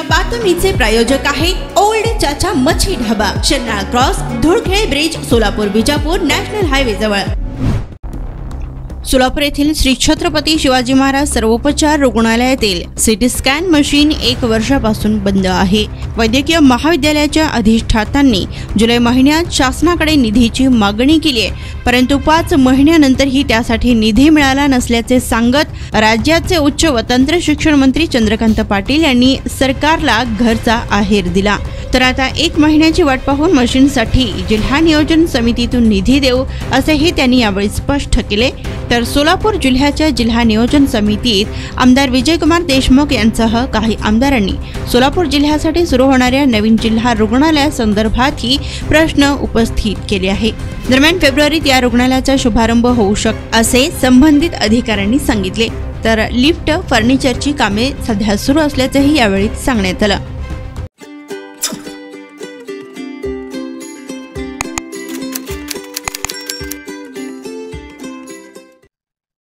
या बातमीचे प्रायोजक आहेत ओल्ड चाचा मच्छी ढाबा, शन्नाळ क्रॉस, धुळखेळ bridge, Solapur Bijapur national highway जवळ। सोलापूर येथील श्री छत्रपती शिवाजी महाराज सर्वोपचार रुग्णालयातील सिटी स्कॅन मशीन 1 वर्षापासून बंद आहे। वैद्यकीय महाविद्यालयाच्या अधिष्ठातांनी जुलै महिन्यात शासनाकडे निधीची मागणी केली आहे, परंतु 5 महिन्यानंतरही त्यासाठी निधी मिळाला नसल्याचे सांगत राज्याचे उच्च व तंत्र शिक्षण मंत्री चंद्रकांत पाटील यांनी सरकारला घरचा आहेर दिला। तर आता 1 महिन्याची वाट पाहून मशीनसाठी जिल्हा नियोजन समितीतून निधी देऊ असेही त्यांनी यावेळी स्पष्ट केले। तर सोलापूर जिल्ह्याच्या जिल्हा नियोजन समितीत आमदार विजयकुमार देशमुख यांसह काही आमदारांनी सोलापूर जिल्ह्यासाठी सुरू होणाऱ्या नवीन जिल्हा रुग्णालयासंदर्भातही प्रश्न उपस्थित केले आहे। दरम्यान फेब्रुवारीत या रुग्णालयाचा शुभारंभ होऊ शकतो असे संबंधित अधिकाऱ्यांनी सांगितले। तर लिफ्ट फर्निचरची कामे सध्या सुरू असल्याचेही यावेळी सांगण्यात आलं।